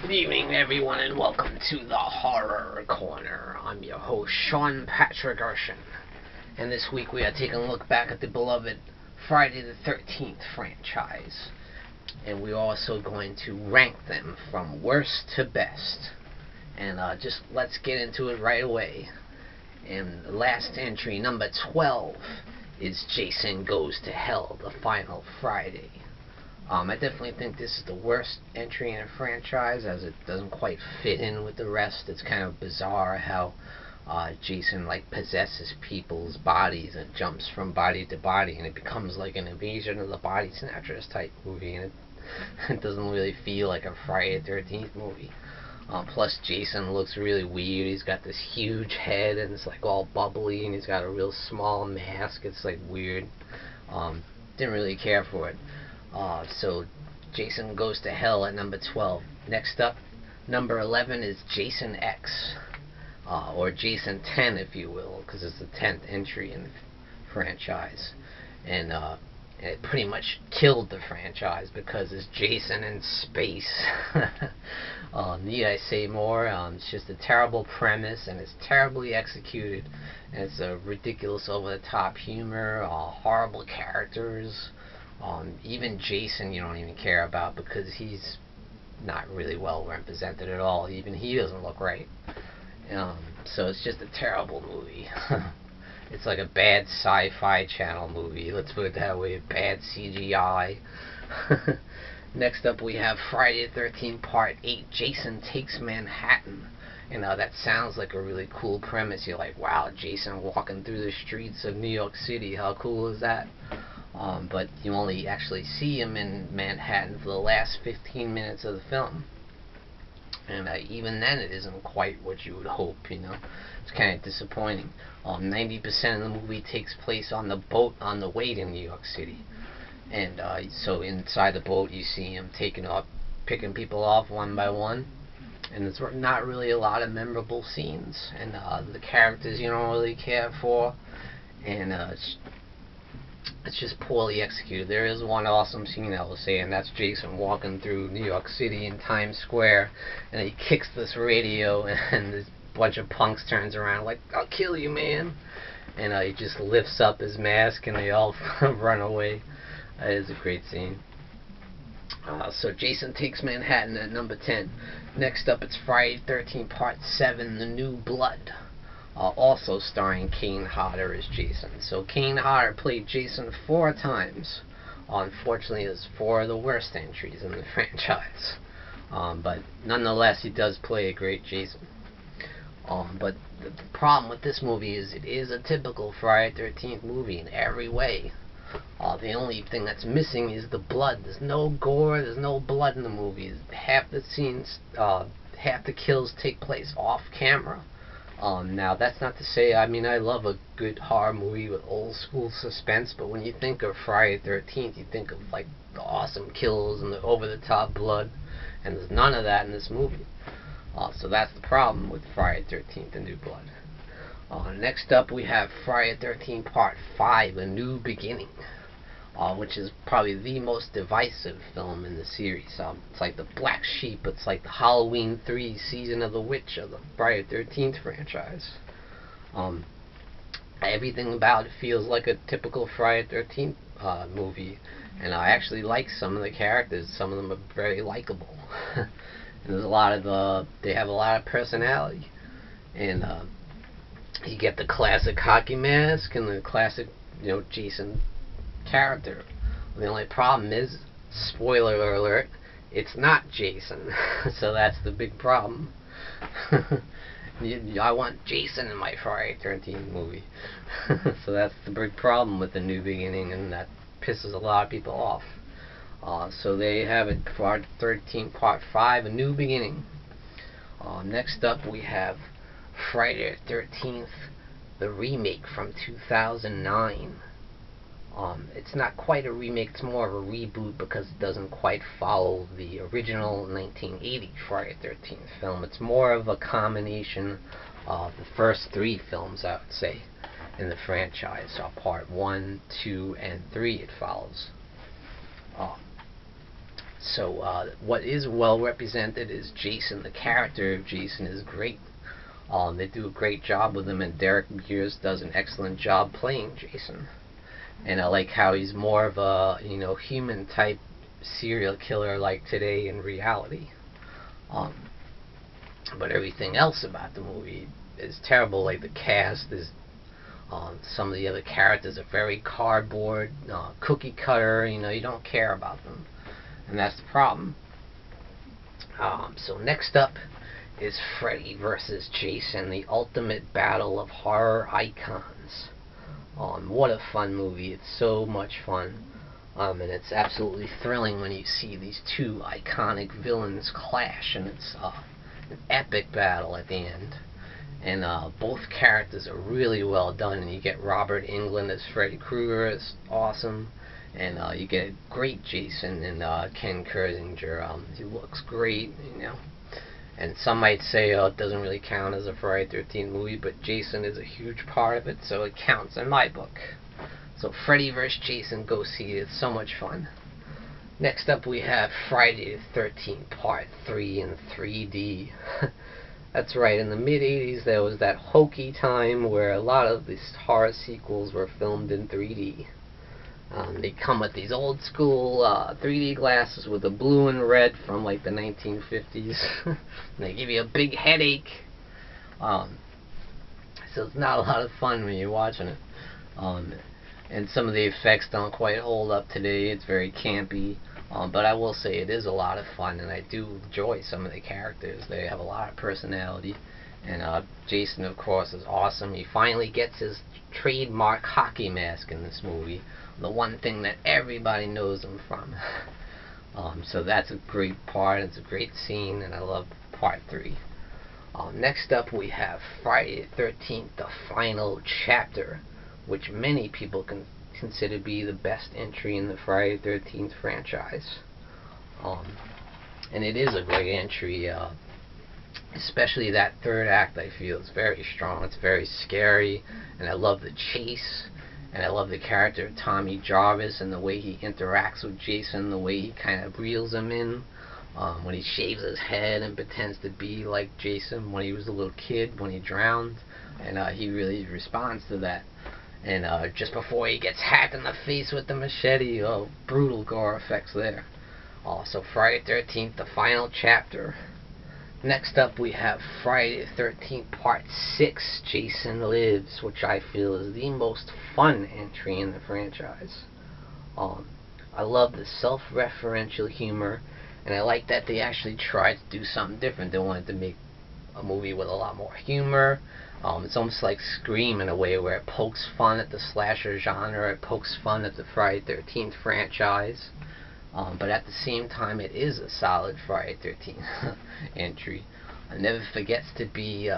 Good evening, everyone, and welcome to the Horror Corner. I'm your host, Sean Patrick Erschen, and this week we are taking a look back at the beloved Friday the 13th franchise, and we're also going to rank them from worst to best. And just let's get into it right away. And the last entry, number 12, is Jason Goes to Hell, the final Friday. I definitely think this is the worst entry in a franchise, as it doesn't quite fit in with the rest. It's kind of bizarre how Jason possesses people's bodies and jumps from body to body, and it becomes like an Invasion of the Body Snatchers type movie, and it doesn't really feel like a Friday the 13th movie. Plus, Jason looks really weird. He's got this huge head, and it's all bubbly, and he's got a real small mask. It's weird. Didn't really care for it. So Jason Goes to Hell at number 12. Next up, number 11 is Jason X, or Jason 10, if you will, because it's the 10th entry in the franchise. And it pretty much killed the franchise because it's Jason in space. Need I say more? It's just a terrible premise, and it's terribly executed. And it's a ridiculous, over-the-top humor, horrible characters. Even Jason you don't even care about because he's not really well represented at all. Even he doesn't look right. So it's just a terrible movie. It's like a bad sci-fi channel movie, let's put it that way. Bad CGI. Next up we have Friday the 13th Part 8, Jason Takes Manhattan. That sounds like a really cool premise. You're like, wow, Jason walking through the streets of New York City, how cool is that? But you only actually see him in Manhattan for the last 15 minutes of the film. And even then it isn't quite what you would hope, It's kind of disappointing. 90% of the movie takes place on the boat on the way to New York City. And so inside the boat you see him picking people off one by one. And there's not really a lot of memorable scenes. And the characters you don't really care for. And it's just poorly executed. There is one awesome scene, I will say, and that's Jason walking through New York City in Times Square, and he kicks this radio, and this bunch of punks turns around like, "I'll kill you, man!" And he just lifts up his mask, and they all run away. That is a great scene. So Jason Takes Manhattan at number 10. Next up, it's Friday the 13th Part 7, The New Blood. Also starring Kane Hodder as Jason. So Kane Hodder played Jason 4 times. Unfortunately, it's 4 of the worst entries in the franchise. But nonetheless, he does play a great Jason. But the problem with this movie is it is a typical Friday the 13th movie in every way. The only thing that's missing is the blood. There's no gore, there's no blood in the movie. Half the scenes, half the kills take place off camera. Now, that's not to say, I love a good horror movie with old school suspense, but when you think of Friday the 13th, you think of the awesome kills and the over-the-top blood, and there's none of that in this movie. So that's the problem with Friday the 13th, The New Blood. Next up, we have Friday the 13th Part 5, A New Beginning, which is probably the most divisive film in the series. It's like the black sheep. It's like the Halloween 3 Season of the Witch of the Friday the 13th franchise. Everything about it feels like a typical Friday the 13th movie, and I actually like some of the characters. Some of them are very likable. There's they have a lot of personality, and you get the classic hockey mask and the classic, Jason character. The only problem is, spoiler alert, it's not Jason. So that's the big problem. I want Jason in my Friday the 13th movie. So that's the big problem with The New Beginning, and that pisses a lot of people off. So they have it, Friday the 13th Part 5, A New Beginning. Next up we have Friday the 13th, the remake from 2009. It's not quite a remake, it's more of a reboot because it doesn't quite follow the original 1980 Friday the 13th film. It's more of a combination of the first 3 films, I would say, in the franchise. Part 1, 2, and 3 it follows. So what is well represented is Jason. The character of Jason is great. They do a great job with him, and Derek Mears does an excellent job playing Jason. And I like how he's more of a human type serial killer like today in reality. But everything else about the movie is terrible. Like the cast is, some of the other characters are very cardboard, cookie cutter. You don't care about them, and that's the problem. So next up is Freddy versus Jason, the ultimate battle of horror icons. What a fun movie. It's so much fun. And it's absolutely thrilling when you see these two iconic villains clash, and it's an epic battle at the end. And both characters are really well done, and you get Robert Englund as Freddy Krueger. It's awesome. And you get a great Jason and Ken Kersinger. He looks great. And some might say, it doesn't really count as a Friday the 13th movie, but Jason is a huge part of it, so it counts in my book. So Freddy vs. Jason, go see it. It's so much fun. Next up we have Friday the 13th Part 3 in 3D. That's right, in the mid-80s there was that hokey time where a lot of these horror sequels were filmed in 3D. They come with these old school 3D glasses with the blue and red from like the 1950s. And they give you a big headache. So it's not a lot of fun when you're watching it. And some of the effects don't quite hold up today. It's very campy. But I will say it is a lot of fun, and I do enjoy some of the characters. They have a lot of personality. And Jason, of course, is awesome. He finally gets his trademark hockey mask in this movie. The one thing that everybody knows him from. So that's a great part. It's a great scene, and I love Part 3. Next up we have Friday the 13th, the final chapter, which many people consider to be the best entry in the Friday the 13th franchise. And it is a great entry. Especially that third act, I feel, is very strong. It's very scary, and I love the chase, and I love the character of Tommy Jarvis and the way he interacts with Jason, the way he kind of reels him in, when he shaves his head and pretends to be like Jason when he was a little kid, when he drowned, and he really responds to that. And just before he gets hacked in the face with the machete, brutal gore effects there. So Friday the 13th, the final chapter. Next up we have Friday the 13th Part 6, Jason Lives, which I feel is the most fun entry in the franchise. I love the self-referential humor, and I like that they actually tried to do something different. They wanted to make a movie with a lot more humor. It's almost like Scream in a way, where it pokes fun at the slasher genre, it pokes fun at the Friday the 13th franchise. But at the same time, it is a solid Friday the 13th entry. It never forgets to be,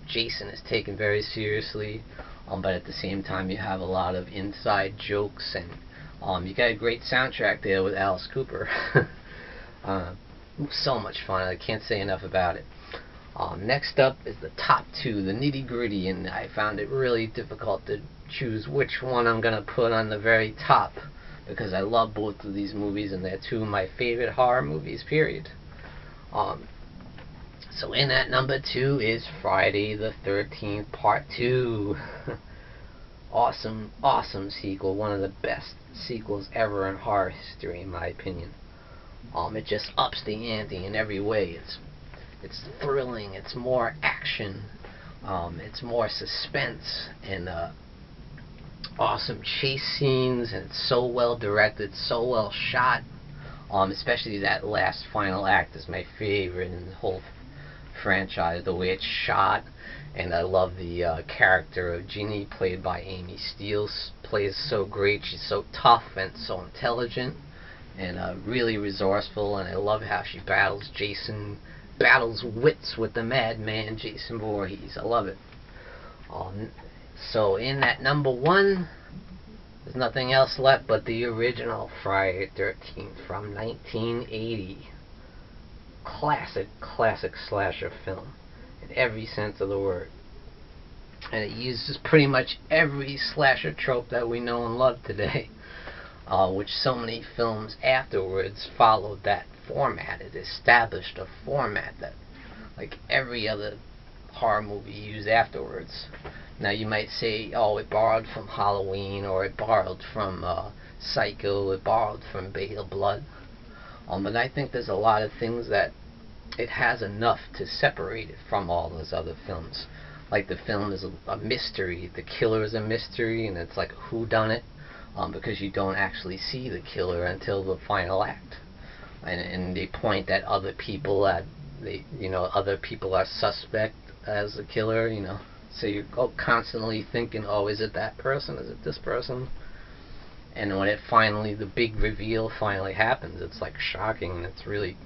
Jason is taken very seriously, but at the same time you have a lot of inside jokes, and you got a great soundtrack there with Alice Cooper. So much fun, I can't say enough about it. Next up is the top two, the nitty gritty, and I found it really difficult to choose which one I'm going to put on the very top, because I love both of these movies, and they're two of my favorite horror movies, period. So in at number 2 is Friday the 13th Part 2. Awesome, awesome sequel. One of the best sequels ever in horror history, in my opinion. It just ups the ante in every way. It's thrilling, it's more action, it's more suspense, and awesome chase scenes, and it's so well directed, so well shot. Especially that last final act is my favorite in the whole franchise, the way it's shot. And I love the character of Ginny, played by Amy Steele, plays so great. She's so tough and so intelligent, and really resourceful, and I love how she battles Jason, battles wits with the madman Jason Voorhees. I love it. So in at number 1, there's nothing else left but the original Friday the 13th from 1980. Classic slasher film in every sense of the word. And it uses pretty much every slasher trope that we know and love today, which so many films afterwards followed that format. It established a format that, like every other horror movie used afterwards. Now you might say, oh, it borrowed from Halloween, or it borrowed from Psycho, it borrowed from Bay of Blood. But I think there's a lot of things that it has enough to separate it from all those other films. Like the film is a mystery, the killer is a mystery, and it's like a whodunit, because you don't actually see the killer until the final act. And they point at other people other people are suspect as the killer, So you're constantly thinking, oh, is it that person? Is it this person? And when the big reveal finally happens, it's like shocking, and it's really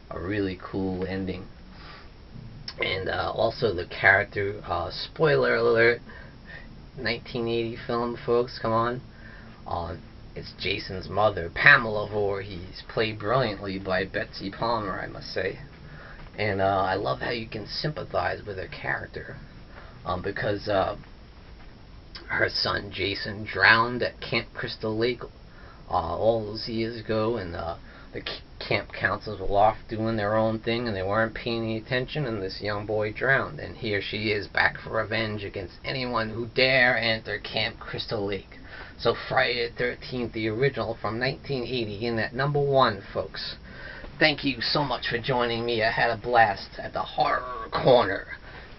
a really cool ending. And also the character, spoiler alert, 1980 film, folks, come on. It's Jason's mother, Pamela Voorhees, played brilliantly by Betsy Palmer, I must say. And I love how you can sympathize with her character, because her son Jason drowned at Camp Crystal Lake all those years ago, and the camp counselors were off doing their own thing, and they weren't paying any attention, and this young boy drowned. And here she is, back for revenge against anyone who dare enter Camp Crystal Lake. So Friday the 13th, the original from 1980, in at #1, folks. Thank you so much for joining me. I had a blast at the Horror Corner.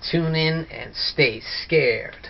Tune in and stay scared.